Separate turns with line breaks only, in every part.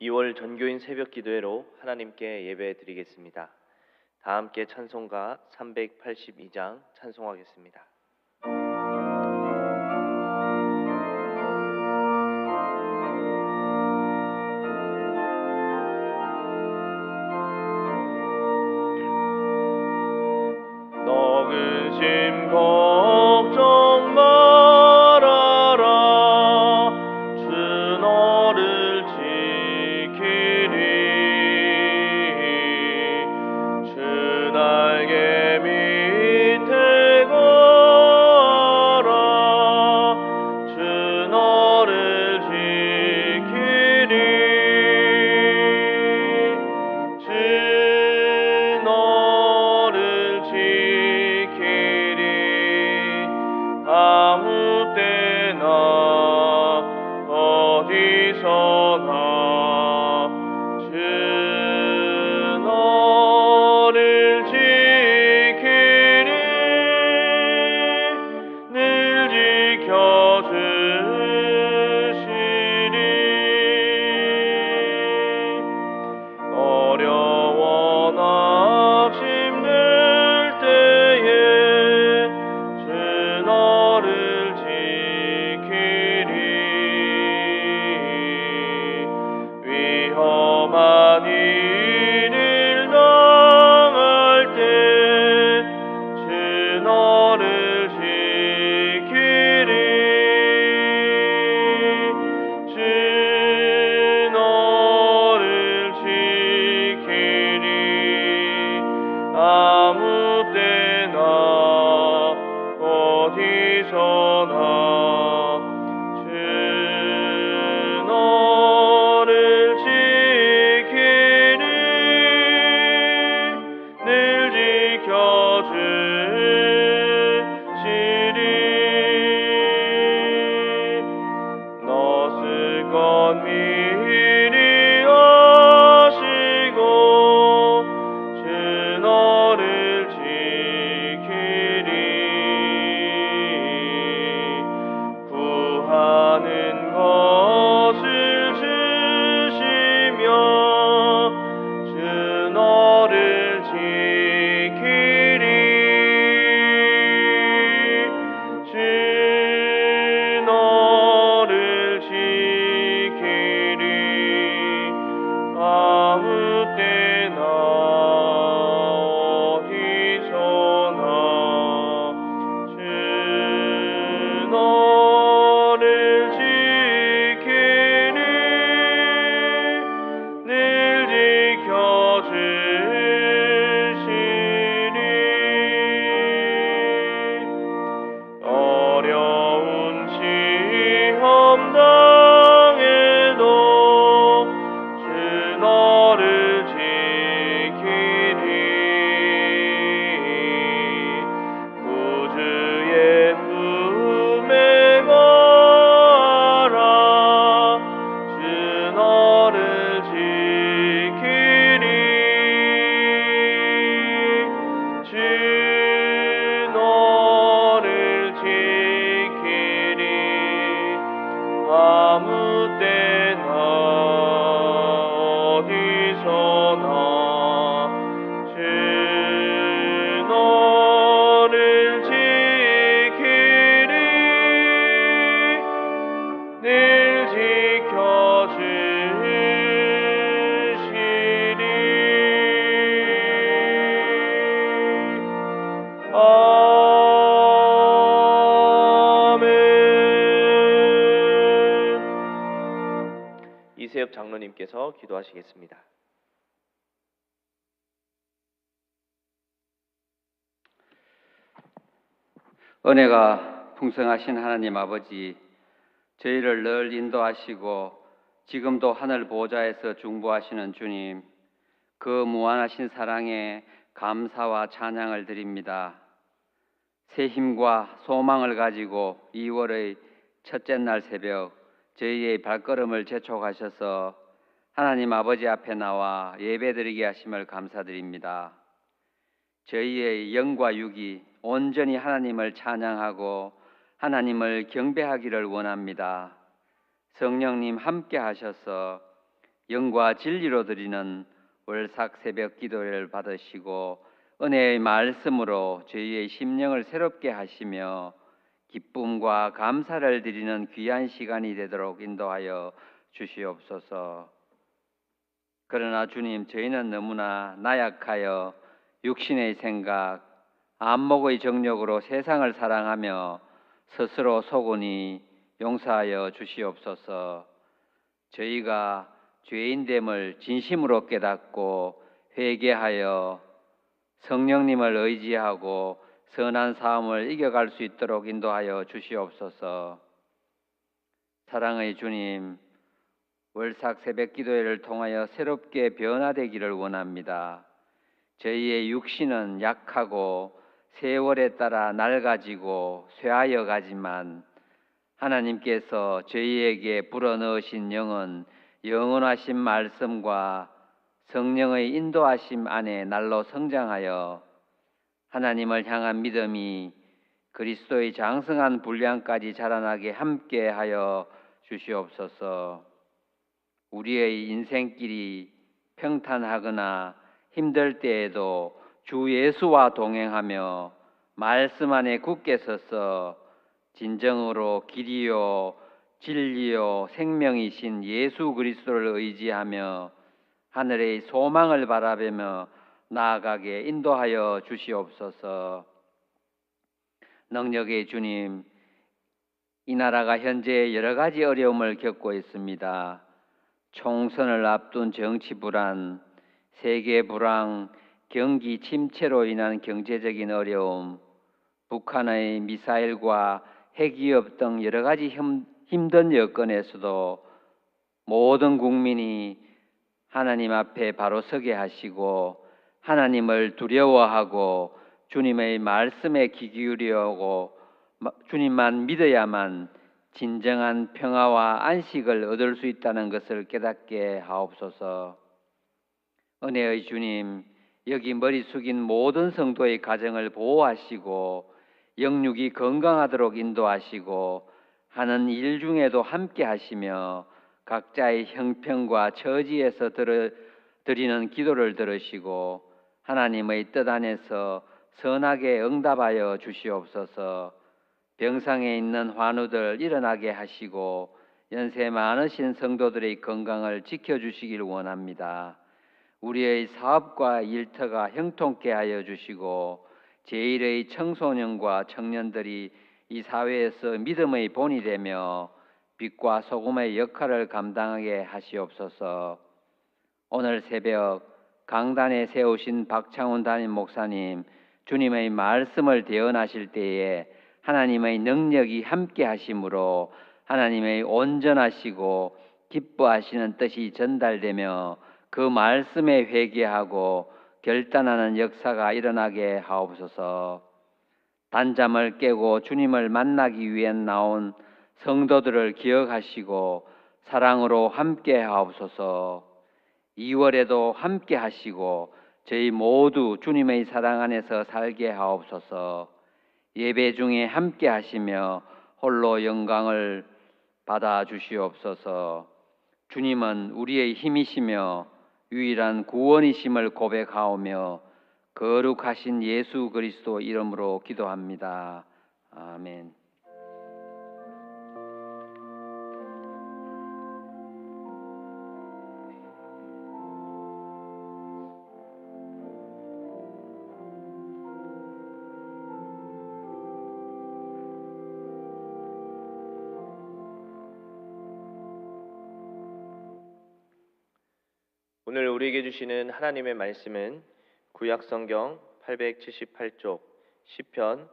2월 전교인 새벽 기도회로 하나님께 예배 드리겠습니다. 다 함께 찬송가 382장 찬송하겠습니다. 너 근심 걱정 말아라. 주 너를 지키리. 주 날개 밑에 거하라. 주 너를 지키리. 주 너를 지키리. 아무 때나 어디서나 주 너를 지키리. 늘 지켜주시리. 어려워 낙심될 때에 주 너를 지키리. 위험한 일을 당할 때 주 너를 지키리. 주 너를 지키리. 아무 때나 어디서나 주 너를 지키리. 늘 지켜주시리. 너 슬건 미리 아시고 주 너를 지키리. 구하는 것을 주시며 주 너를 지키리. 주 너를 지키리. 아무 때나 어디서나 주 너를 지키리. 늘 지켜주시리. 어려운 시험 당해도 주 너를 지키리. 구주의 품에 거하라. 주 너를 지키리. 주 너를 지키리. 아무 때나 어디서나 주 너를 지키리. 늘 지켜주시리. 아멘. 이세엽 장로님께서 기도하시겠습니다.
은혜가 풍성하신 하나님 아버지, 저희를 늘 인도하시고 지금도 하늘 보좌에서 중보하시는 주님, 그 무한하신 사랑에 감사와 찬양을 드립니다. 새 힘과 소망을 가지고 2월의 첫째 날 새벽 저희의 발걸음을 재촉하셔서 하나님 아버지 앞에 나와 예배드리게 하심을 감사드립니다. 저희의 영과 육이 온전히 하나님을 찬양하고 하나님을 경배하기를 원합니다. 성령님 함께 하셔서 영과 진리로 드리는 월삭 새벽 기도를 받으시고 은혜의 말씀으로 저희의 심령을 새롭게 하시며 기쁨과 감사를 드리는 귀한 시간이 되도록 인도하여 주시옵소서. 그러나 주님, 저희는 너무나 나약하여 육신의 생각, 안목의 정욕으로 세상을 사랑하며 스스로 속으니 용서하여 주시옵소서. 저희가 죄인됨을 진심으로 깨닫고 회개하여 성령님을 의지하고 선한 삶을 이겨갈 수 있도록 인도하여 주시옵소서. 사랑의 주님, 월삭 새벽 기도회를 통하여 새롭게 변화되기를 원합니다. 저희의 육신은 약하고 세월에 따라 낡아지고 쇠하여 가지만 하나님께서 저희에게 불어넣으신 영은 영원하신 말씀과 성령의 인도하심 안에 날로 성장하여 하나님을 향한 믿음이 그리스도의 장성한 분량까지 자라나게 함께하여 주시옵소서. 우리의 인생길이 평탄하거나 힘들 때에도 주 예수와 동행하며 말씀 안에 굳게 서서 진정으로 길이요 진리요 생명이신 예수 그리스도를 의지하며 하늘의 소망을 바라보며 나아가게 인도하여 주시옵소서. 능력의 주님, 이 나라가 현재 여러 가지 어려움을 겪고 있습니다. 총선을 앞둔 정치 불안, 세계 불황, 경기 침체로 인한 경제적인 어려움, 북한의 미사일과 핵위협 등 여러 가지 힘든 여건에서도 모든 국민이 하나님 앞에 바로 서게 하시고 하나님을 두려워하고 주님의 말씀에 귀 기울이고 주님만 믿어야만 진정한 평화와 안식을 얻을 수 있다는 것을 깨닫게 하옵소서. 은혜의 주님, 여기 머리 숙인 모든 성도의 가정을 보호하시고 영육이 건강하도록 인도하시고 하는 일 중에도 함께 하시며 각자의 형편과 처지에서 드리는 기도를 들으시고 하나님의 뜻 안에서 선하게 응답하여 주시옵소서. 병상에 있는 환우들 일어나게 하시고 연세 많으신 성도들의 건강을 지켜주시길 원합니다. 우리의 사업과 일터가 형통케 하여 주시고 제1의 청소년과 청년들이 이 사회에서 믿음의 본이 되며 빛과 소금의 역할을 감당하게 하시옵소서. 오늘 새벽 강단에 세우신 박창훈 담임 목사님, 주님의 말씀을 대언하실 때에 하나님의 능력이 함께 하심으로 하나님의 온전하시고 기뻐하시는 뜻이 전달되며 그 말씀에 회개하고 결단하는 역사가 일어나게 하옵소서. 단잠을 깨고 주님을 만나기 위해 나온 성도들을 기억하시고 사랑으로 함께 하옵소서. 2월에도 함께 하시고 저희 모두 주님의 사랑 안에서 살게 하옵소서. 예배 중에 함께 하시며 홀로 영광을 받아 주시옵소서. 주님은 우리의 힘이시며 유일한 구원이심을 고백하오며 거룩하신 예수 그리스도 이름으로 기도합니다. 아멘.
오늘 우리에게 주시는 하나님의 말씀은 구약성경 878쪽 시편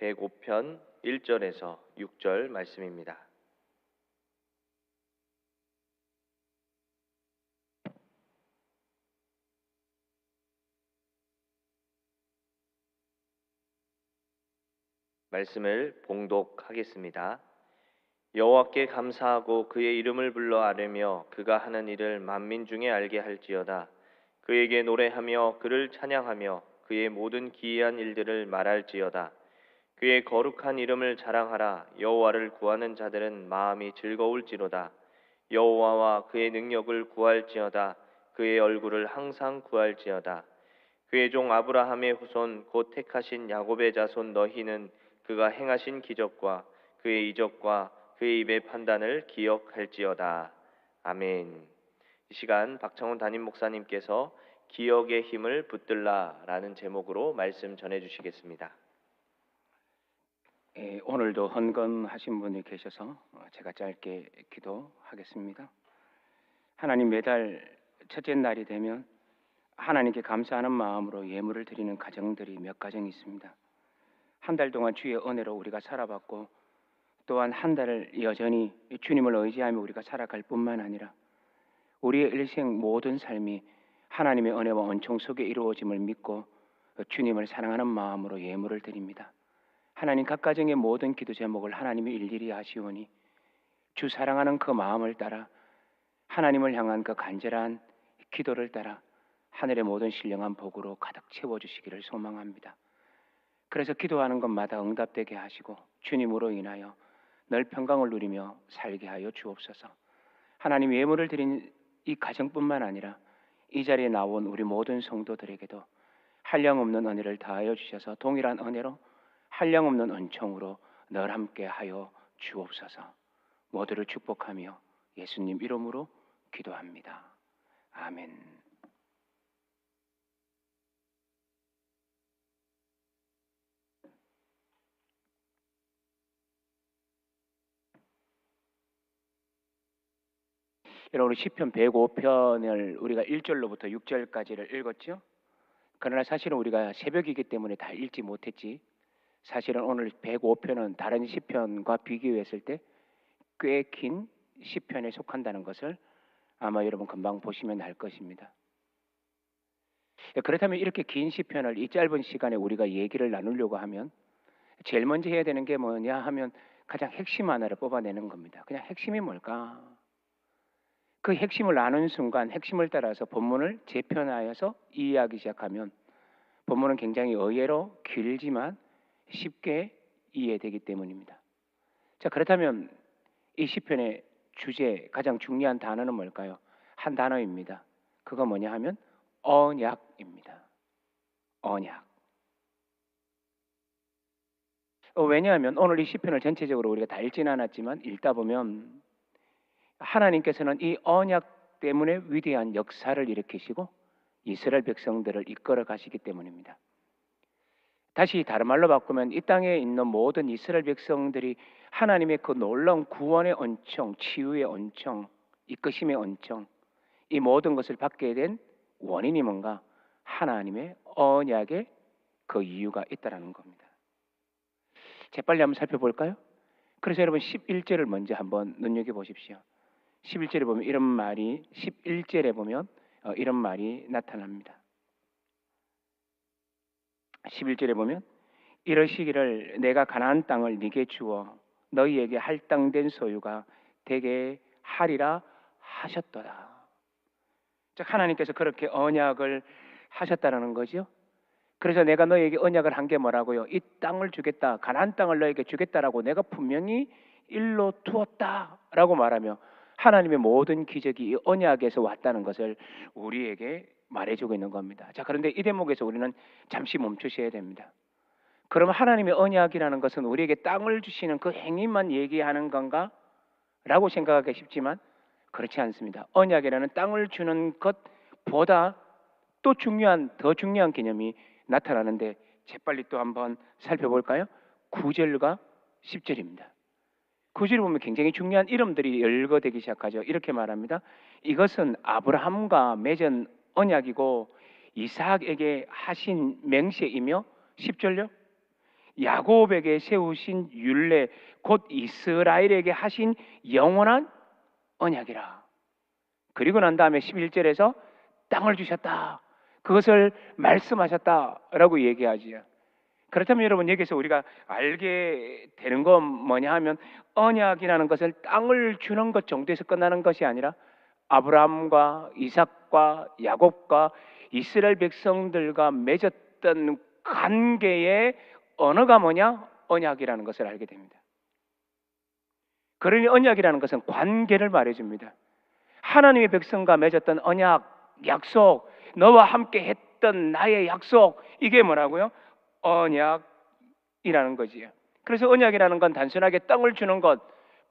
105편 1절에서 6절 말씀입니다. 말씀을 봉독하겠습니다. 여호와께 감사하고 그의 이름을 불러 아뢰며 그가 하는 일을 만민 중에 알게 할지어다. 그에게 노래하며 그를 찬양하며 그의 모든 기이한 일들을 말할지어다. 그의 거룩한 이름을 자랑하라. 여호와를 구하는 자들은 마음이 즐거울지로다. 여호와와 그의 능력을 구할지어다. 그의 얼굴을 항상 구할지어다. 그의 종 아브라함의 후손 곧 택하신 야곱의 자손 너희는 그가 행하신 기적과 그의 이적과 그의 입의 판단을 기억할지어다. 아멘. 이 시간 박창훈 담임 목사님께서 기억의 힘을 붙들라라는 제목으로 말씀 전해 주시겠습니다.
오늘도 헌금하신 분이 계셔서 제가 짧게 기도하겠습니다. 하나님, 매달 첫째 날이 되면 하나님께 감사하는 마음으로 예물을 드리는 가정들이 몇 가정 있습니다. 한 달 동안 주의 은혜로 우리가 살아봤고, 또한 한 달을 여전히 주님을 의지하며 우리가 살아갈 뿐만 아니라 우리의 일생 모든 삶이 하나님의 은혜와 은총 속에 이루어짐을 믿고 주님을 사랑하는 마음으로 예물을 드립니다. 하나님, 각 가정의 모든 기도 제목을 하나님이 일일이 아시오니 주 사랑하는 그 마음을 따라 하나님을 향한 그 간절한 기도를 따라 하늘의 모든 신령한 복으로 가득 채워주시기를 소망합니다. 그래서 기도하는 것마다 응답되게 하시고 주님으로 인하여 늘 평강을 누리며 살게 하여 주옵소서. 하나님, 예물을 드린 이 가정뿐만 아니라 이 자리에 나온 우리 모든 성도들에게도 한량없는 은혜를 다하여 주셔서 동일한 은혜로 한량없는 은총으로 늘 함께 하여 주옵소서. 모두를 축복하며 예수님 이름으로 기도합니다. 아멘. 여러분, 우리 시편 105편을 우리가 1절로부터 6절까지를 읽었죠. 그러나 사실은 우리가 새벽이기 때문에 다 읽지 못했지. 사실은 오늘 105편은 다른 시편과 비교했을 때 꽤 긴 시편에 속한다는 것을 아마 여러분 금방 보시면 알 것입니다. 그렇다면 이렇게 긴 시편을 이 짧은 시간에 우리가 얘기를 나누려고 하면 제일 먼저 해야 되는 게 뭐냐 하면 가장 핵심 하나를 뽑아내는 겁니다. 그냥 핵심이 뭘까? 그 핵심을 아는 순간 핵심을 따라서 본문을 재편하여서 이해하기 시작하면 본문은 굉장히 의외로 길지만 쉽게 이해되기 때문입니다. 자, 그렇다면 이 시편의 주제, 가장 중요한 단어는 뭘까요? 한 단어입니다. 그거 뭐냐 하면 언약입니다. 언약. 왜냐하면 오늘 이 시편을 전체적으로 우리가 다 읽지는 않았지만 읽다 보면 하나님께서는 이 언약 때문에 위대한 역사를 일으키시고 이스라엘 백성들을 이끌어 가시기 때문입니다. 다시 다른 말로 바꾸면 이 땅에 있는 모든 이스라엘 백성들이 하나님의 그 놀라운 구원의 은총, 치유의 은총, 이끄심의 은총, 이 모든 것을 받게 된 원인이 뭔가? 하나님의 언약의 그 이유가 있다라는 겁니다. 재빨리 한번 살펴볼까요? 그래서 여러분 11절을 먼저 한번 눈여겨보십시오. 11절에 보면 이런 말이 11절에 보면 이런 말이 나타납니다. 11절에 보면 이러시기를 내가 가나안 땅을 네게 주어 너희에게 할당된 소유가 되게 하리라 하셨도다. 즉 하나님께서 그렇게 언약을 하셨다라는 거죠. 그래서 내가 너희에게 언약을 한 게 뭐라고요? 이 땅을 주겠다, 가나안 땅을 너희에게 주겠다라고 내가 분명히 일러 두었다라고 말하며 하나님의 모든 기적이 이 언약에서 왔다는 것을 우리에게 말해주고 있는 겁니다. 자, 그런데 이 대목에서 우리는 잠시 멈추셔야 됩니다. 그러면 하나님의 언약이라는 것은 우리에게 땅을 주시는 그 행위만 얘기하는 건가? 라고 생각하기 쉽지만 그렇지 않습니다. 언약이라는 땅을 주는 것보다 또 더 중요한 개념이 나타나는데 재빨리 또 한번 살펴볼까요? 9절과 10절입니다. 9절을 보면 굉장히 중요한 이름들이 열거되기 시작하죠. 이렇게 말합니다. 이것은 아브라함과 맺은 언약이고 이삭에게 하신 맹세이며 10절요. 야곱에게 세우신 율례 곧 이스라엘에게 하신 영원한 언약이라. 그리고 난 다음에 11절에서 땅을 주셨다. 그것을 말씀하셨다라고 얘기하지요. 그렇다면 여러분 여기서 우리가 알게 되는 건 뭐냐 하면 언약이라는 것을 땅을 주는 것 정도에서 끝나는 것이 아니라 아브라함과 이삭과 야곱과 이스라엘 백성들과 맺었던 관계의 언어가 뭐냐? 언약이라는 것을 알게 됩니다. 그러니 언약이라는 것은 관계를 말해줍니다. 하나님의 백성과 맺었던 언약, 약속, 너와 함께 했던 나의 약속, 이게 뭐라고요? 언약이라는 거지요. 그래서 언약이라는 건 단순하게 땅을 주는 것,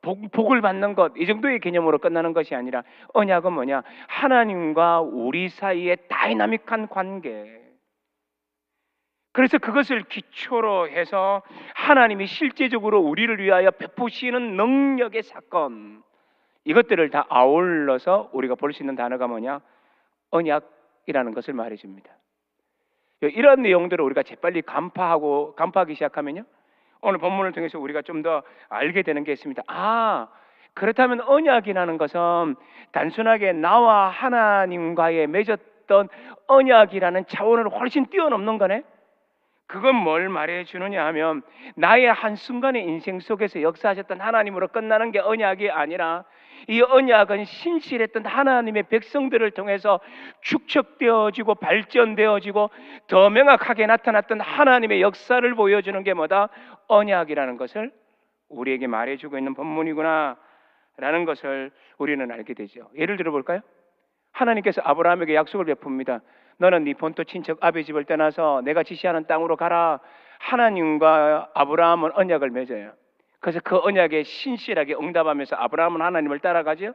복을 받는 것, 이 정도의 개념으로 끝나는 것이 아니라 언약은 뭐냐? 하나님과 우리 사이의 다이나믹한 관계. 그래서 그것을 기초로 해서 하나님이 실제적으로 우리를 위하여 베푸시는 능력의 사건, 이것들을 다 아울러서 우리가 볼 수 있는 단어가 뭐냐? 언약이라는 것을 말해줍니다. 이런 내용들을 우리가 재빨리 간파하기 시작하면요, 오늘 본문을 통해서 우리가 좀 더 알게 되는 게 있습니다. 그렇다면 언약이라는 것은 단순하게 나와 하나님과의 맺었던 언약이라는 차원을 훨씬 뛰어넘는 거네. 그건 뭘 말해주느냐 하면 나의 한순간의 인생 속에서 역사하셨던 하나님으로 끝나는 게 언약이 아니라 이 언약은 신실했던 하나님의 백성들을 통해서 축적되어지고 발전되어지고 더 명확하게 나타났던 하나님의 역사를 보여주는 게 뭐다? 언약이라는 것을 우리에게 말해주고 있는 본문이구나 라는 것을 우리는 알게 되죠. 예를 들어 볼까요? 하나님께서 아브라함에게 약속을 베풉니다. 너는 네 본토 친척 아비 집을 떠나서 내가 지시하는 땅으로 가라. 하나님과 아브라함은 언약을 맺어요. 그래서 그 언약에 신실하게 응답하면서 아브라함은 하나님을 따라가죠.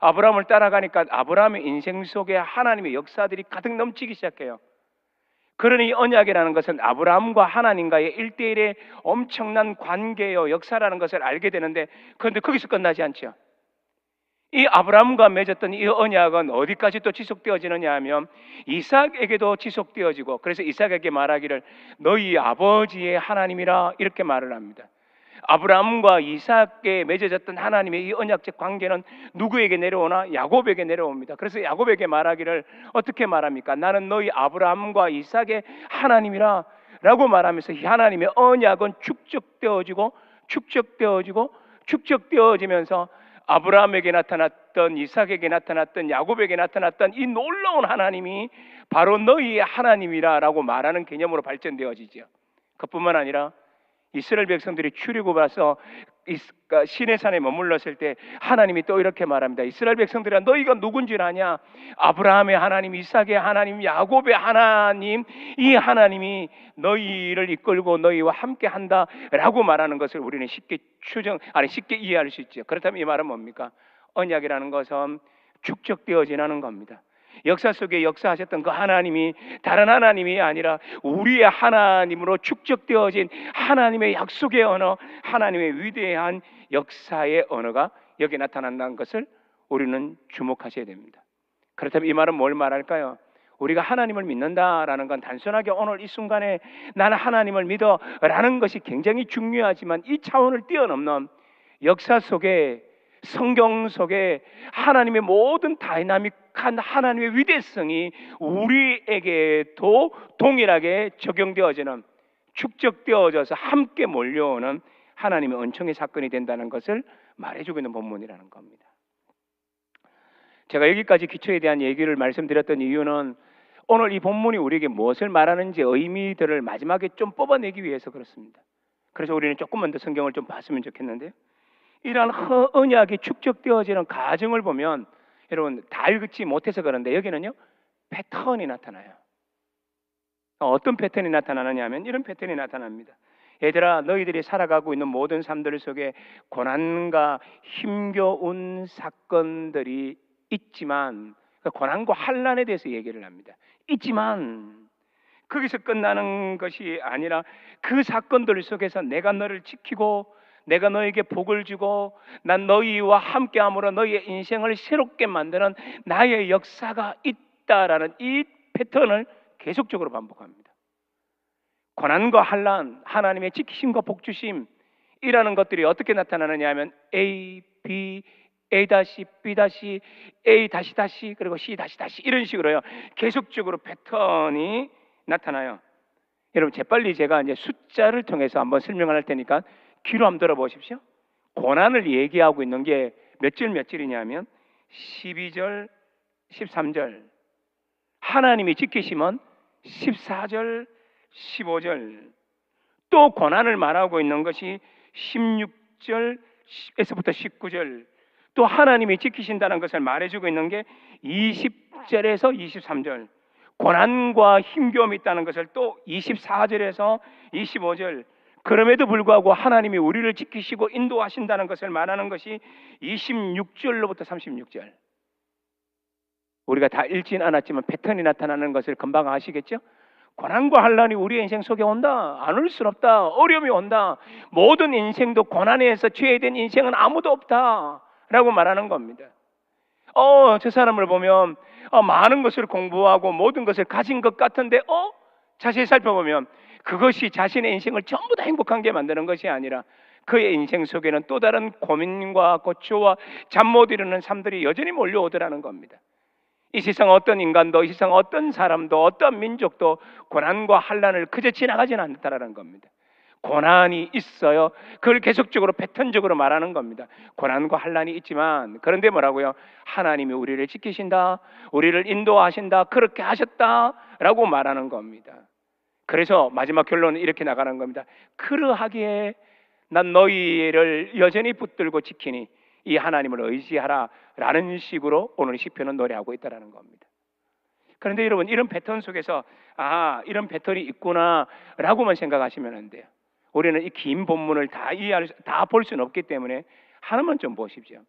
아브라함을 따라가니까 아브라함의 인생 속에 하나님의 역사들이 가득 넘치기 시작해요. 그러니 언약이라는 것은 아브라함과 하나님과의 1대1의 엄청난 관계요, 역사라는 것을 알게 되는데, 그런데 거기서 끝나지 않죠. 이 아브라함과 맺었던 이 언약은 어디까지 또 지속되어지느냐 하면 이삭에게도 지속되어지고, 그래서 이삭에게 말하기를 너희 아버지의 하나님이라 이렇게 말을 합니다. 아브라함과 이삭에 맺어졌던 하나님의 이 언약적 관계는 누구에게 내려오나? 야곱에게 내려옵니다. 그래서 야곱에게 말하기를 어떻게 말합니까? 나는 너희 아브라함과 이삭의 하나님이라 라고 말하면서 이 하나님의 언약은 축적되어지면서 아브라함에게 나타났던, 이삭에게 나타났던, 야곱에게 나타났던 이 놀라운 하나님이 바로 너희의 하나님이라라고 말하는 개념으로 발전되어지죠. 그뿐만 아니라 이스라엘 백성들이 출애굽 와서 시내산에 머물렀을 때 하나님이 또 이렇게 말합니다. 이스라엘 백성들아, 너희가 누군지 아냐? 아브라함의 하나님, 이삭의 하나님, 야곱의 하나님, 이 하나님이 너희를 이끌고 너희와 함께 한다라고 말하는 것을 우리는 쉽게 이해할 수 있죠. 그렇다면 이 말은 뭡니까? 언약이라는 것은 축적되어지는 겁니다. 역사 속에 역사하셨던 그 하나님이 다른 하나님이 아니라 우리의 하나님으로 축적되어진 하나님의 약속의 언어, 하나님의 위대한 역사의 언어가 여기 나타난다는 것을 우리는 주목하셔야 됩니다. 그렇다면 이 말은 뭘 말할까요? 우리가 하나님을 믿는다라는 건 단순하게 오늘 이 순간에 나는 하나님을 믿어라는 것이 굉장히 중요하지만 이 차원을 뛰어넘는 역사 속에, 성경 속에 하나님의 모든 다이나믹한 하나님의 위대성이 우리에게도 동일하게 적용되어지는, 축적되어져서 함께 몰려오는 하나님의 은총의 사건이 된다는 것을 말해주고 있는 본문이라는 겁니다. 제가 여기까지 기초에 대한 얘기를 말씀드렸던 이유는 오늘 이 본문이 우리에게 무엇을 말하는지 의미들을 마지막에 좀 뽑아내기 위해서 그렇습니다. 그래서 우리는 조금만 더 성경을 좀 봤으면 좋겠는데요, 이러한 언약이 축적되어지는 과정을 보면 여러분 다 읽지 못해서 그런데 여기는요 패턴이 나타나요. 어떤 패턴이 나타나느냐 하면 이런 패턴이 나타납니다. 얘들아, 너희들이 살아가고 있는 모든 삶들 속에 고난과 힘겨운 사건들이 있지만, 그 고난과 환난에 대해서 얘기를 합니다. 있지만 거기서 끝나는 것이 아니라 그 사건들 속에서 내가 너를 지키고 내가 너에게 복을 주고 난 너희와 함께함으로 너희의 인생을 새롭게 만드는 나의 역사가 있다라는 이 패턴을 계속적으로 반복합니다. 고난과 환난, 하나님의 지키심과 복주심, 이라는 것들이 어떻게 나타나느냐 하면 A, B, A-, B-, A 다시 그리고 C 다시 이런 식으로요 계속적으로 패턴이 나타나요. 여러분 재빨리 제가 이제 숫자를 통해서 한번 설명을 할 테니까 귀로 한번 들어보십시오. 고난을 얘기하고 있는 게 몇 절이냐면 12절, 13절, 하나님이 지키심은 14절, 15절, 또 고난을 말하고 있는 것이 16절, 에서부터 19절, 또 하나님이 지키신다는 것을 말해주고 있는 게 20절에서 23절, 고난과 힘겨움이 있다는 것을 또 24절에서 25절, 그럼에도 불구하고 하나님이 우리를 지키시고 인도하신다는 것을 말하는 것이 26절로부터 36절. 우리가 다 읽진 않았지만 패턴이 나타나는 것을 금방 아시겠죠? 고난과 환난이 우리의 인생 속에 온다. 안 올 수 없다. 어려움이 온다. 모든 인생도 고난에서 죄된 인생은 아무도 없다 라고 말하는 겁니다. 저 사람을 보면 많은 것을 공부하고 모든 것을 가진 것 같은데 자세히 살펴보면 그것이 자신의 인생을 전부 다 행복하게 만드는 것이 아니라 그의 인생 속에는 또 다른 고민과 고초와 잠 못 이루는 삶들이 여전히 몰려오더라는 겁니다. 이 세상 어떤 인간도, 이 세상 어떤 사람도, 어떤 민족도 고난과 환난을 그저 지나가지는 않다라는 겁니다. 고난이 있어요. 그걸 계속적으로 패턴적으로 말하는 겁니다. 고난과 환난이 있지만, 그런데 뭐라고요? 하나님이 우리를 지키신다, 우리를 인도하신다, 그렇게 하셨다라고 말하는 겁니다. 그래서 마지막 결론은 이렇게 나가는 겁니다. 그러하기에 난 너희를 여전히 붙들고 지키니 이 하나님을 의지하라 라는 식으로 오늘 시편은 노래하고 있다는 겁니다. 그런데 여러분, 이런 패턴 속에서 이런 패턴이 있구나 라고만 생각하시면 안 돼요. 우리는 이 긴 본문을 다 볼 수는 없기 때문에 하나만 좀 보십시오.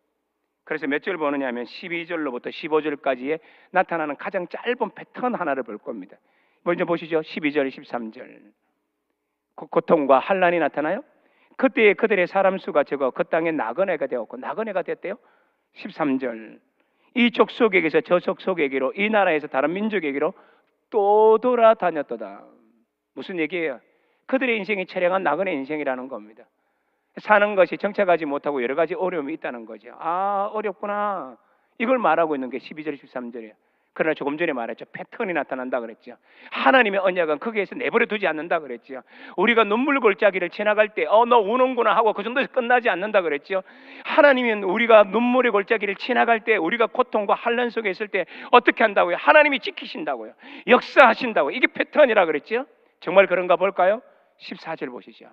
그래서 몇 절 보느냐 하면 12절로부터 15절까지에 나타나는 가장 짧은 패턴 하나를 볼 겁니다. 먼저 보시죠. 12절, 13절. 고통과 환난이 나타나요. 그때에 그들의 사람 수가 적어 그 땅에 나그네가 되었고, 나그네가 됐대요. 13절. 이 족속에게서 저 족속에게로, 이 나라에서 다른 민족에게로 또 돌아다녔도다. 무슨 얘기예요? 그들의 인생이 처량한 나그네 인생이라는 겁니다. 사는 것이 정착하지 못하고 여러 가지 어려움이 있다는 거죠. 어렵구나. 이걸 말하고 있는 게 12절, 13절이에요. 그러나 조금 전에 말했죠. 패턴이 나타난다 그랬죠. 하나님의 언약은 거기에서 내버려 두지 않는다 그랬죠. 우리가 눈물 골짜기를 지나갈 때 너 우는구나 하고 그 정도에서 끝나지 않는다 그랬죠. 하나님은 우리가 눈물의 골짜기를 지나갈 때, 우리가 고통과 환난 속에 있을 때 어떻게 한다고요? 하나님이 지키신다고요. 역사하신다고요. 이게 패턴이라 그랬죠. 정말 그런가 볼까요? 14절 보시죠.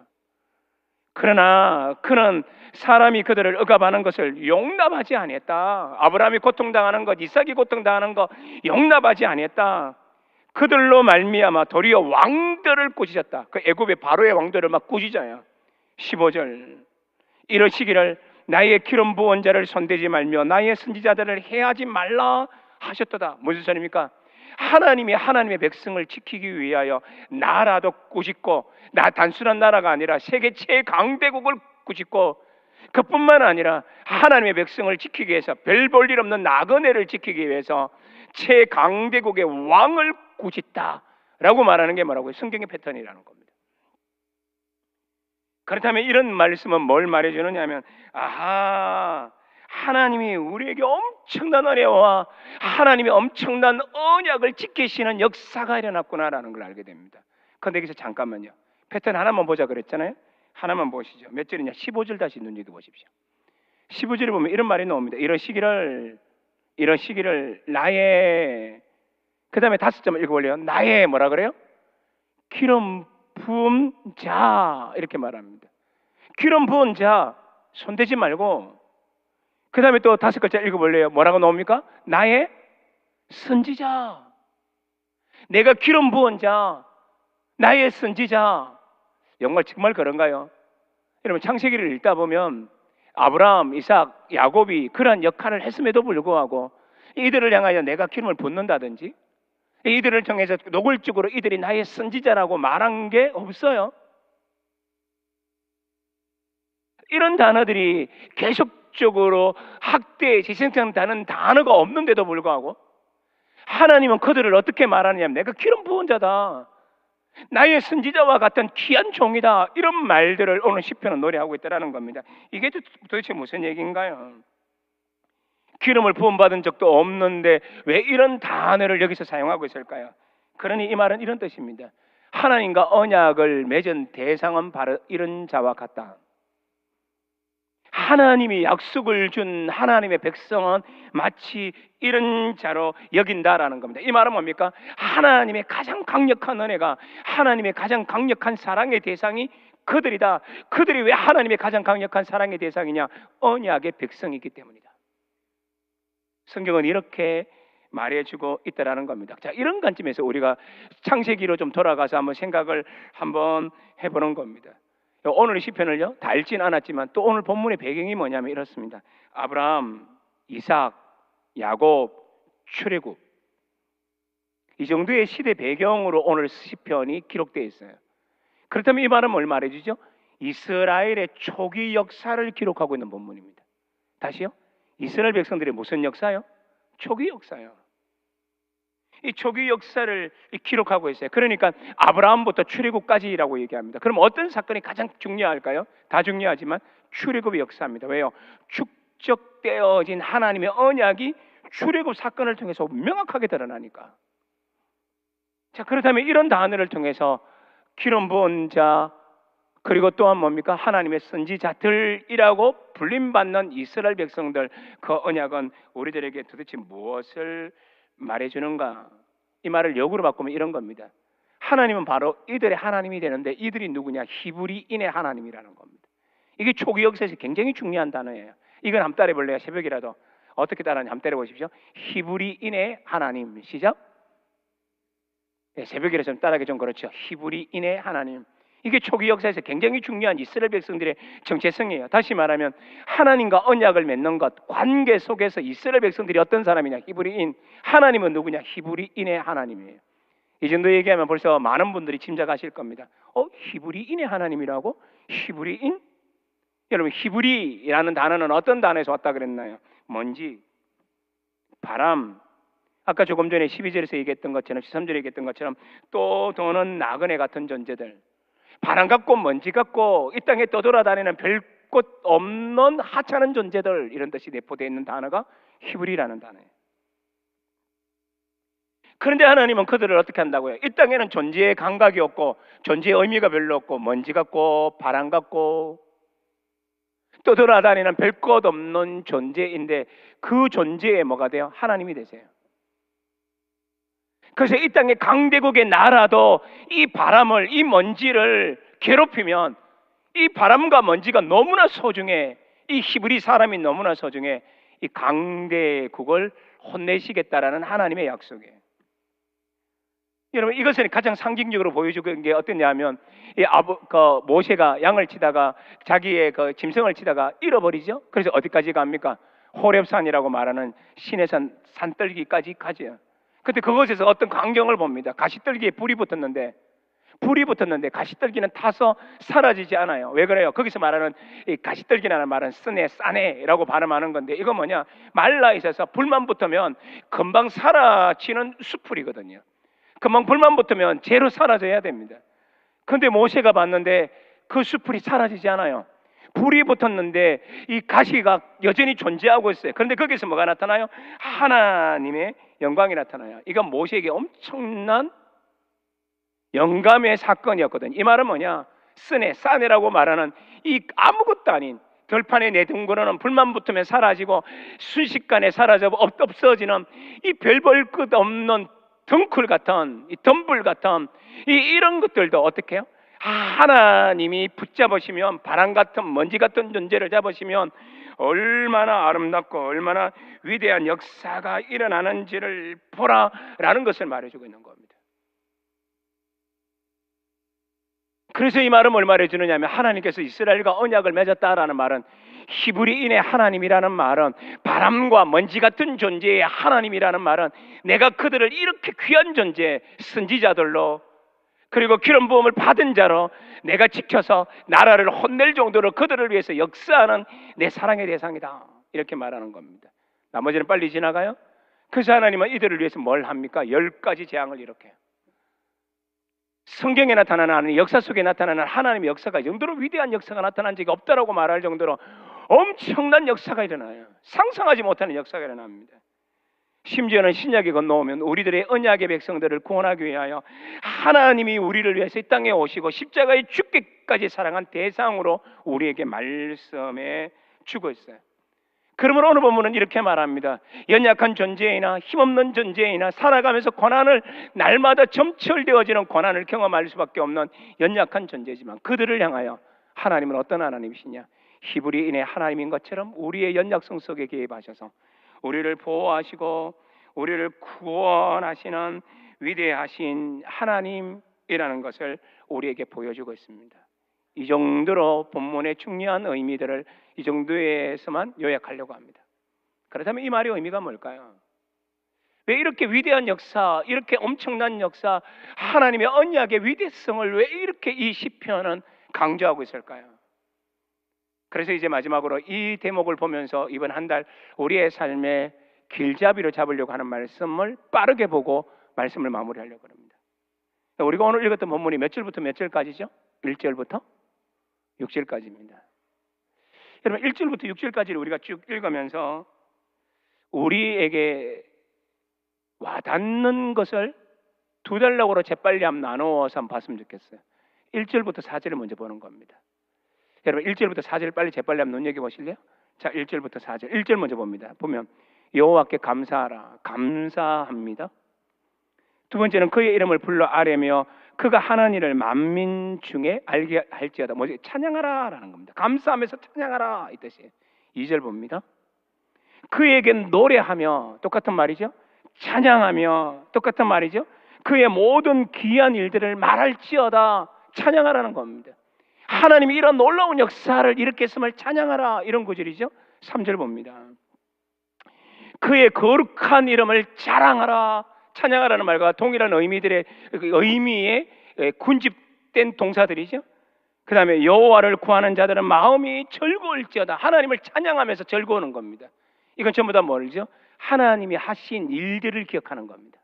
그러나 그는 사람이 그들을 억압하는 것을 용납하지 아니했다. 아브라함이 고통당하는 것, 이삭이 고통당하는 것 용납하지 아니했다. 그들로 말미암아 도리어 왕들을 꾸짖었다. 그 애굽의 바로의 왕들을 막 꾸짖어요. 15절. 이러시기를 나의 기름 부은 자를 손대지 말며 나의 선지자들을 해하지 말라 하셨도다. 무슨 소리입니까? 하나님이 하나님의 백성을 지키기 위하여 나라도 꾸짖고, 단순한 나라가 아니라 세계 최강대국을 꾸짖고, 그뿐만 아니라 하나님의 백성을 지키기 위해서, 별 볼 일 없는 나그네를 지키기 위해서 최강대국의 왕을 꾸짖다라고 말하는 게 뭐라고요? 성경의 패턴이라는 겁니다. 그렇다면 이런 말씀은 뭘 말해주느냐 하면, 하나님이 우리에게 엄청난 은혜와 하나님의 엄청난 언약을 지키시는 역사가 일어났구나라는 걸 알게 됩니다. 그런데 여기서 잠깐만요. 패턴 하나만 보자 그랬잖아요. 하나만 보시죠. 몇 절이냐? 15절 다시 눈여겨 보십시오. 15절에 보면 이런 말이 나옵니다. 이러시기를 나의, 그 다음에 5점 읽어볼래요? 나의 뭐라 그래요? 기름 부은 자, 이렇게 말합니다. 기름 부은 자, 손대지 말고, 그 다음에 또 5글자 읽어볼래요? 뭐라고 나옵니까? 나의 선지자, 내가 기름 부은 자, 나의 선지자. 정말 그런가요? 여러분, 창세기를 읽다 보면 아브라함, 이삭, 야곱이 그러한 역할을 했음에도 불구하고 이들을 향하여 내가 기름을 붓는다든지, 이들을 통해서 노골적으로 이들이 나의 선지자라고 말한 게 없어요. 이런 단어들이 계속적으로 학대에 희생한다는 단어가 없는데도 불구하고 하나님은 그들을 어떻게 말하느냐면, 내가 기름 부은 자다, 나의 선지자와 같은 귀한 종이다, 이런 말들을 오늘 시편은 노래하고 있다는 겁니다. 이게 도대체 무슨 얘기인가요? 기름을 부음받은 적도 없는데 왜 이런 단어를 여기서 사용하고 있을까요? 그러니 이 말은 이런 뜻입니다. 하나님과 언약을 맺은 대상은 바로 이런 자와 같다. 하나님이 약속을 준 하나님의 백성은 마치 이런 자로 여긴다라는 겁니다. 이 말은 뭡니까? 하나님의 가장 강력한 은혜가, 하나님의 가장 강력한 사랑의 대상이 그들이 왜 하나님의 가장 강력한 사랑의 대상이냐? 언약의 백성이기 때문이다. 성경은 이렇게 말해주고 있다라는 겁니다. 자, 이런 관점에서 우리가 창세기로 좀 돌아가서 한번 생각을 한번 해보는 겁니다. 오늘 시편을요 다 읽진 않았지만 또 오늘 본문의 배경이 뭐냐면 이렇습니다. 아브라함, 이삭, 야곱, 출애굽, 이 정도의 시대 배경으로 오늘 시편이 기록되어 있어요. 그렇다면 이 말은 뭘 말해주죠? 이스라엘의 초기 역사를 기록하고 있는 본문입니다. 다시요, 이스라엘 백성들의 무슨 역사요? 초기 역사요. 이 초기 역사를 기록하고 있어요. 그러니까 아브라함부터 출애굽까지라고 얘기합니다. 그럼 어떤 사건이 가장 중요할까요? 다 중요하지만 출애굽의 역사입니다. 왜요? 축적되어진 하나님의 언약이 출애굽 사건을 통해서 명확하게 드러나니까. 자, 그렇다면 이런 단어를 통해서 기름 부은 자, 그리고 또한 뭡니까? 하나님의 선지자들이라고 불림받는 이스라엘 백성들, 그 언약은 우리들에게 도대체 무엇을 말해주는가? 이 말을 역으로 바꾸면 이런 겁니다. 하나님은 바로 이들의 하나님이 되는데 이들이 누구냐? 히브리인의 하나님이라는 겁니다. 이게 초기 역사에서 굉장히 중요한 단어예요. 이건 한번 따라해 볼래요? 새벽이라도. 어떻게 따라하는지 한번 따라해 보십시오. 히브리인의 하나님. 시작. 네, 새벽이라서 좀 따라하기 좀 그렇죠. 히브리인의 하나님. 이게 초기 역사에서 굉장히 중요한 이스라엘 백성들의 정체성이에요. 다시 말하면 하나님과 언약을 맺는 것, 관계 속에서 이스라엘 백성들이 어떤 사람이냐? 히브리인. 하나님은 누구냐? 히브리인의 하나님이에요. 이 정도 얘기하면 벌써 많은 분들이 짐작하실 겁니다. 히브리인의 하나님이라고? 히브리인? 여러분, 히브리라는 단어는 어떤 단어에서 왔다 그랬나요? 먼지, 바람, 아까 조금 전에 12절에서 얘기했던 것처럼, 13절에 얘기했던 것처럼 또 도는 나그네 같은 존재들, 바람 같고 먼지 같고 이 땅에 떠돌아다니는 별 곳 없는 하찮은 존재들, 이런 뜻이 내포되어 있는 단어가 히브리라는 단어예요. 그런데 하나님은 그들을 어떻게 한다고요? 이 땅에는 존재의 감각이 없고 존재의 의미가 별로 없고 먼지 같고 바람 같고 떠돌아다니는 별 것 없는 존재인데 그 존재에 뭐가 돼요? 하나님이 되세요. 그래서 이 땅의 강대국의 나라도 이 바람을, 이 먼지를 괴롭히면 이 바람과 먼지가 너무나 소중해, 이 히브리 사람이 너무나 소중해, 이 강대국을 혼내시겠다라는 하나님의 약속이에요. 여러분, 이것은 가장 상징적으로 보여주는 게 어떠냐 하면 모세가 양을 치다가 자기의 짐승을 치다가 잃어버리죠. 그래서 어디까지 갑니까? 호렙산이라고 말하는 신의 산떨기까지 가죠. 근데 그곳에서 어떤 광경을 봅니다. 가시떨기에 불이 붙었는데 가시떨기는 타서 사라지지 않아요. 왜 그래요? 거기서 말하는 이 가시떨기라는 말은 쓰네, 싸네라고 발음하는 건데, 이거 뭐냐? 말라 있어서 불만 붙으면 금방 사라지는 수풀이거든요. 금방 불만 붙으면 재로 사라져야 됩니다. 근데 모세가 봤는데 그 수풀이 사라지지 않아요. 불이 붙었는데 이 가시가 여전히 존재하고 있어요. 그런데 거기서 뭐가 나타나요? 하나님의 영광이 나타나요. 이건 모세에게 엄청난 영감의 사건이었거든요. 이 말은 뭐냐? 쓰네, 싸네라고 말하는 이 아무것도 아닌 결판에 내둥그러는 불만 붙으면 사라지고 순식간에 사라져 없어지는 이 별 볼 것 없는 덩쿨 같은, 이 덤불 같은 이런 것들도 어떻게 해요? 하나님이 붙잡으시면, 바람 같은 먼지 같은 존재를 잡으시면 얼마나 아름답고 얼마나 위대한 역사가 일어나는지를 보라라는 것을 말해주고 있는 겁니다. 그래서 이 말은 뭘 말해주느냐 하면, 하나님께서 이스라엘과 언약을 맺었다라는 말은, 히브리인의 하나님이라는 말은, 바람과 먼지 같은 존재의 하나님이라는 말은, 내가 그들을 이렇게 귀한 존재, 선지자들로, 그리고 기름 부음을 받은 자로 내가 지켜서 나라를 혼낼 정도로 그들을 위해서 역사하는 내 사랑의 대상이다, 이렇게 말하는 겁니다. 나머지는 빨리 지나가요. 그래서 하나님은 이들을 위해서 뭘 합니까? 10가지 재앙을 일으켜요. 성경에 나타나는, 역사 속에 나타나는 하나님의 역사가 이 정도로 위대한 역사가 나타난 적이 없다라고 말할 정도로 엄청난 역사가 일어나요. 상상하지 못하는 역사가 일어납니다. 심지어는 신약에 건너오면 우리들의 언약의 백성들을 구원하기 위하여 하나님이 우리를 위해서 이 땅에 오시고 십자가에 죽기까지 사랑한 대상으로 우리에게 말씀해 주고 있어요. 그러므로 오늘 본문은 이렇게 말합니다. 연약한 존재이나 힘없는 존재이나 살아가면서 고난을 날마다 점철되어지는 고난을 경험할 수밖에 없는 연약한 존재지만 그들을 향하여 하나님은 어떤 하나님이시냐? 히브리인의 하나님인 것처럼 우리의 연약성 속에 개입하셔서 우리를 보호하시고 우리를 구원하시는 위대하신 하나님이라는 것을 우리에게 보여주고 있습니다. 이 정도로 본문의 중요한 의미들을 이 정도에서만 요약하려고 합니다. 그렇다면 이 말의 의미가 뭘까요? 왜 이렇게 위대한 역사, 이렇게 엄청난 역사, 하나님의 언약의 위대성을 왜 이렇게 이 시편은 강조하고 있을까요? 그래서 이제 마지막으로 이 대목을 보면서 이번 한 달 우리의 삶의 길잡이로 잡으려고 하는 말씀을 빠르게 보고 말씀을 마무리하려고 합니다. 우리가 오늘 읽었던 본문이 몇 절부터 몇 절까지죠? 1절부터 6절까지입니다. 여러분 1절부터 6절까지를 우리가 쭉 읽으면서 우리에게 와닿는 것을 두 단락으로 재빨리 한번 나누어서 한번 봤으면 좋겠어요. 1절부터 4절을 먼저 보는 겁니다. 여러분 1절부터 4절 빨리 재빨리 한번 눈여겨보실래요? 자 1절부터 4절 1절 먼저 봅니다. 보면 여호와께 감사하라. 감사합니다. 두 번째는 그의 이름을 불러 아뢰며 그가 하는 일을 만민 중에 알게 할지어다. 뭐지? 찬양하라 라는 겁니다. 감사하면서 찬양하라 이 뜻이에요. 2절 봅니다. 그에게 노래하며 똑같은 말이죠. 찬양하며 똑같은 말이죠. 그의 모든 귀한 일들을 말할지어다. 찬양하라는 겁니다. 하나님이 이런 놀라운 역사를 일으켰음을 찬양하라 이런 구절이죠. 3절 봅니다. 그의 거룩한 이름을 자랑하라. 찬양하라는 말과 동일한 의미의 군집된 동사들이죠. 그 다음에 여호와를 구하는 자들은 마음이 즐거울지어다. 하나님을 찬양하면서 즐거우는 겁니다. 이건 전부 다 뭐죠? 하나님이 하신 일들을 기억하는 겁니다.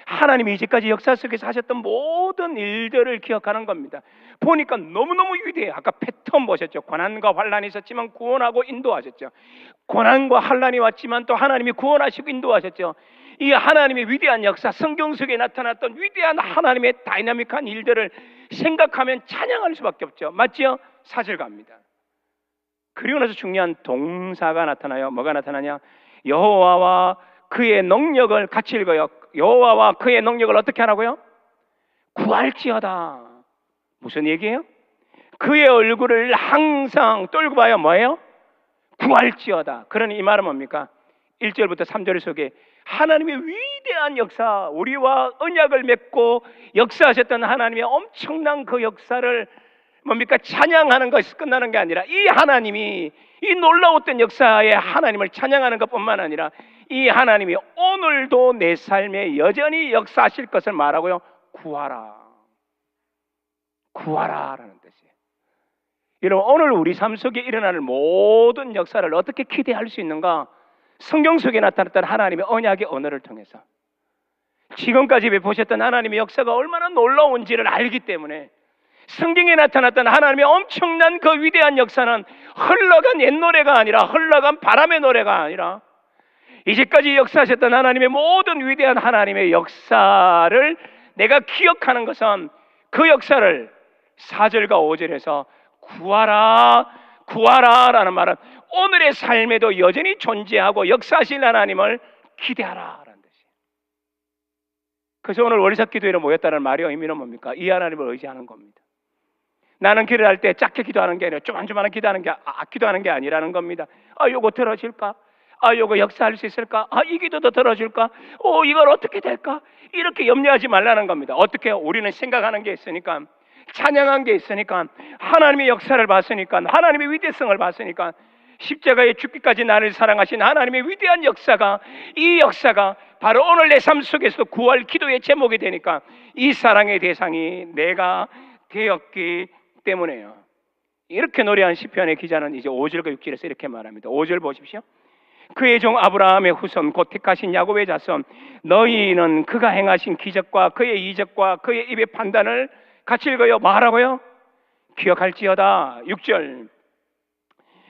하나님이 이제까지 역사 속에서 하셨던 모든 일들을 기억하는 겁니다. 보니까 너무너무 위대해요. 아까 패턴 보셨죠? 고난과 환란이 있었지만 구원하고 인도하셨죠. 고난과 환란이 왔지만 또 하나님이 구원하시고 인도하셨죠. 이 하나님의 위대한 역사, 성경 속에 나타났던 위대한 하나님의 다이나믹한 일들을 생각하면 찬양할 수밖에 없죠. 맞죠? 4절 갑니다. 그리고 나서 중요한 동사가 나타나요. 뭐가 나타나냐? 여호와와 그의 능력을 같이 읽어요. 여호와와 그의 능력을 어떻게 하라고요? 구할지어다. 무슨 얘기예요? 그의 얼굴을 항상 떨고 봐요. 뭐예요? 구할지어다. 그러니 이 말은 뭡니까? 1절부터 3절 속에 하나님의 위대한 역사, 우리와 언약을 맺고 역사하셨던 하나님의 엄청난 그 역사를 뭡니까? 찬양하는 것이 끝나는 게 아니라 이 하나님이 이 놀라웠던 역사에 하나님을 찬양하는 것뿐만 아니라 이 하나님이 오늘도 내 삶에 여전히 역사하실 것을 말하고요. 구하라. 구하라라는 뜻이에요. 여러분 오늘 우리 삶 속에 일어나는 모든 역사를 어떻게 기대할 수 있는가? 성경 속에 나타났던 하나님의 언약의 언어를 통해서 지금까지 보셨던 하나님의 역사가 얼마나 놀라운지를 알기 때문에 성경에 나타났던 하나님의 엄청난 그 위대한 역사는 흘러간 옛 노래가 아니라 흘러간 바람의 노래가 아니라 이제까지 역사하셨던 하나님의 모든 위대한 하나님의 역사를 내가 기억하는 것은 그 역사를 4절과 5절에서 구하라 구하라 라는 말은 오늘의 삶에도 여전히 존재하고 역사하실 하나님을 기대하라 라는 뜻이에요. 그래서 오늘 월삭 기도회로 모였다는 말의 의미는 뭡니까? 이 하나님을 의지하는 겁니다. 나는 기도를 할 때 작게 기도하는 게 아니라 조만조만 기도하는 게 아니라는 겁니다. 요거 들어줄까? 요거 역사할 수 있을까? 이 기도도 들어줄까? 이걸 어떻게 될까? 이렇게 염려하지 말라는 겁니다. 어떻게? 우리는 생각하는 게 있으니까, 찬양한 게 있으니까, 하나님의 역사를 봤으니까, 하나님의 위대성을 봤으니까, 십자가에 죽기까지 나를 사랑하신 하나님의 위대한 역사가, 이 역사가 바로 오늘 내 삶 속에서 구할 기도의 제목이 되니까 이 사랑의 대상이 내가 되었기 때문에요. 이렇게 노래한 시편의 기자는 이제 5절과 6절에서 이렇게 말합니다. 5절 보십시오. 그의 종 아브라함의 후손 곧 택하신 야곱의 자손 너희는 그가 행하신 기적과 그의 이적과 그의 입의 판단을 같이 읽어요. 말하고요. 기억할지어다. 6절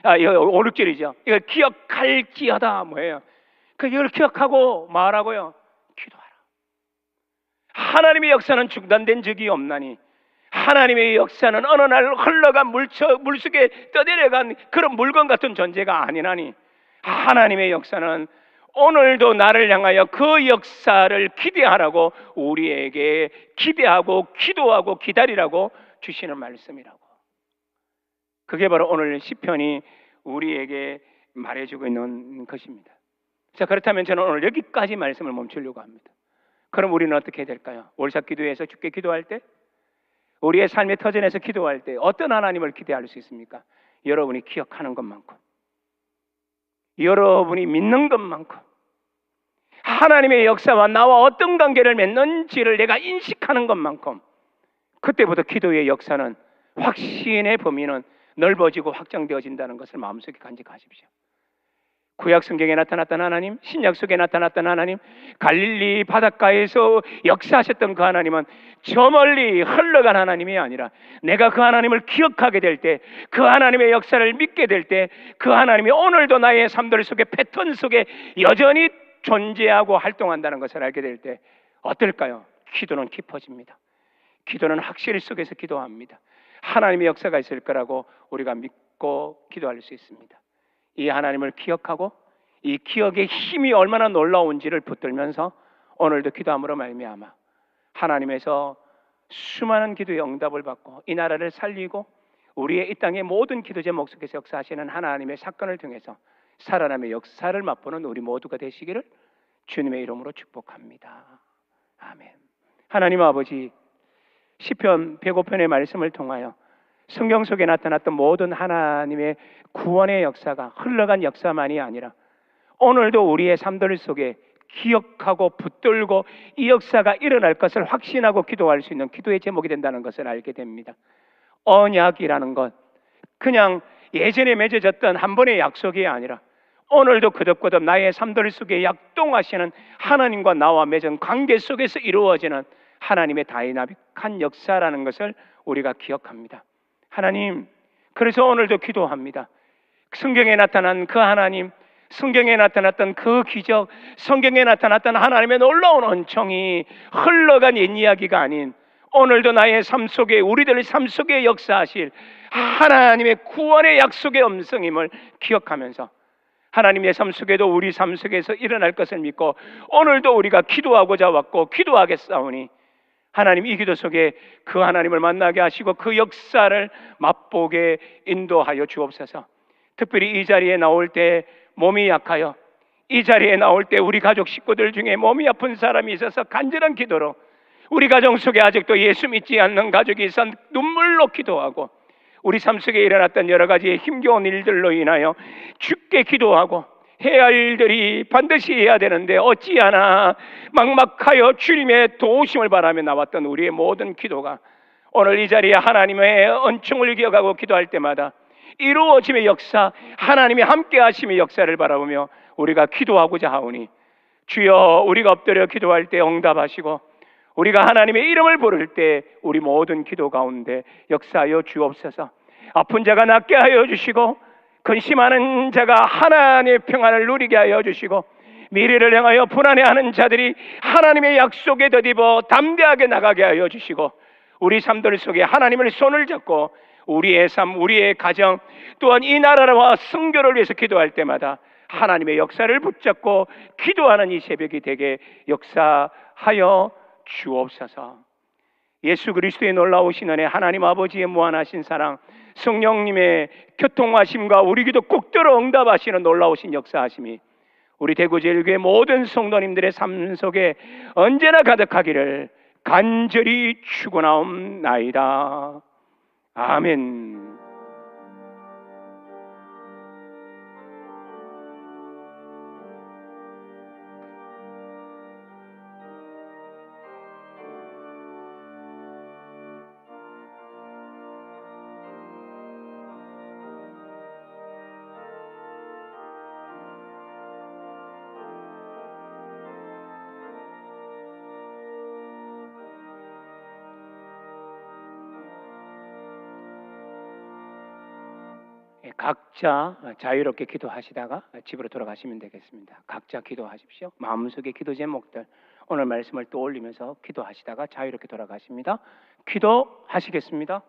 5, 6절이죠. 이거 기억할지어다 뭐예요? 이걸 기억하고 말하고요. 기도하라. 하나님의 역사는 중단된 적이 없나니 하나님의 역사는 어느 날 흘러간 물속에 떠내려간 그런 물건 같은 존재가 아니라니, 하나님의 역사는 오늘도 나를 향하여 그 역사를 기대하라고 우리에게 기대하고 기도하고 기다리라고 주시는 말씀이라고. 그게 바로 오늘 시편이 우리에게 말해주고 있는 것입니다. 자, 그렇다면 저는 오늘 여기까지 말씀을 멈추려고 합니다. 그럼 우리는 어떻게 해야 될까요? 월삭 기도에서 주께 기도할 때, 우리의 삶의 터전에서 기도할 때 어떤 하나님을 기대할 수 있습니까? 여러분이 기억하는 것만큼, 여러분이 믿는 것만큼, 하나님의 역사와 나와 어떤 관계를 맺는지를 내가 인식하는 것만큼, 그때부터 기도의 역사는, 확신의 범위는 넓어지고 확장되어진다는 것을 마음속에 간직하십시오. 구약 성경에 나타났던 하나님, 신약 속에 나타났던 하나님, 갈릴리 바닷가에서 역사하셨던 그 하나님은 저 멀리 흘러간 하나님이 아니라 내가 그 하나님을 기억하게 될 때, 그 하나님의 역사를 믿게 될 때, 그 하나님이 오늘도 나의 삶들 속에, 패턴 속에 여전히 존재하고 활동한다는 것을 알게 될 때 어떨까요? 기도는 깊어집니다. 기도는 확실 속에서 기도합니다. 하나님의 역사가 있을 거라고 우리가 믿고 기도할 수 있습니다. 이 하나님을 기억하고 이 기억의 힘이 얼마나 놀라운지를 붙들면서 오늘도 기도함으로 말미암아 하나님에서 수많은 기도의 응답을 받고 이 나라를 살리고 우리의 이 땅의 모든 기도 제목 속에서 역사하시는 하나님의 사건을 통해서 살아남의 역사를 맛보는 우리 모두가 되시기를 주님의 이름으로 축복합니다. 아멘. 하나님 아버지, 시편 105편의 말씀을 통하여 성경 속에 나타났던 모든 하나님의 구원의 역사가 흘러간 역사만이 아니라 오늘도 우리의 삶들 속에 기억하고 붙들고 이 역사가 일어날 것을 확신하고 기도할 수 있는 기도의 제목이 된다는 것을 알게 됩니다. 언약이라는 것, 그냥 예전에 맺어졌던 한 번의 약속이 아니라 오늘도 거듭거듭 나의 삶들 속에 약동하시는 하나님과 나와 맺은 관계 속에서 이루어지는 하나님의 다이나믹한 역사라는 것을 우리가 기억합니다. 하나님, 그래서 오늘도 기도합니다. 성경에 나타난 그 하나님, 성경에 나타났던 그 기적, 성경에 나타났던 하나님의 놀라운 은총이 흘러간 옛 이야기가 아닌 오늘도 나의 삶 속에, 우리들의 삶 속에 역사하실 하나님의 구원의 약속의 음성임을 기억하면서 하나님의 삶 속에도 우리 삶 속에서 일어날 것을 믿고 오늘도 우리가 기도하고자 왔고 기도하겠사오니 하나님, 이 기도 속에 그 하나님을 만나게 하시고 그 역사를 맛보게 인도하여 주옵소서. 특별히 이 자리에 나올 때 몸이 약하여, 이 자리에 나올 때 우리 가족 식구들 중에 몸이 아픈 사람이 있어서 간절한 기도로, 우리 가정 속에 아직도 예수 믿지 않는 가족이 있어 눈물로 기도하고, 우리 삶 속에 일어났던 여러 가지 힘겨운 일들로 인하여 죽게 기도하고 해야 할 일들이 반드시 해야 되는데 어찌하나 막막하여 주님의 도우심을 바라며 나왔던 우리의 모든 기도가 오늘 이 자리에 하나님의 은총을 기억하고 기도할 때마다 이루어짐의 역사, 하나님의 함께 하심의 역사를 바라보며 우리가 기도하고자 하오니 주여, 우리가 엎드려 기도할 때 응답하시고 우리가 하나님의 이름을 부를 때 우리 모든 기도 가운데 역사하여 주옵소서. 아픈 자가 낫게 하여 주시고 근심하는 자가 하나님의 평안을 누리게 하여 주시고 미래를 향하여 불안해하는 자들이 하나님의 약속에 덧입어 담대하게 나가게 하여 주시고 우리 삶들 속에 하나님의 손을 잡고 우리의 삶, 우리의 가정, 또한 이 나라와 성교를 위해서 기도할 때마다 하나님의 역사를 붙잡고 기도하는 이 새벽이 되게 역사하여 주옵소서. 예수 그리스도의 놀라우신 은혜, 하나님 아버지의 무한하신 사랑, 성령님의 교통하심과 우리 기도 꼭 들어 응답하시는 놀라우신 역사하심이 우리 대구제일교회 모든 성도님들의 삶 속에 언제나 가득하기를 간절히 축원하옵나이다. 아멘. 각자 자유롭게 기도하시다가 집으로 돌아가시면 되겠습니다. 각자 기도하십시오. 마음속의 기도 제목들 오늘 말씀을 떠올리면서 기도하시다가 자유롭게 돌아가십니다. 기도하시겠습니다.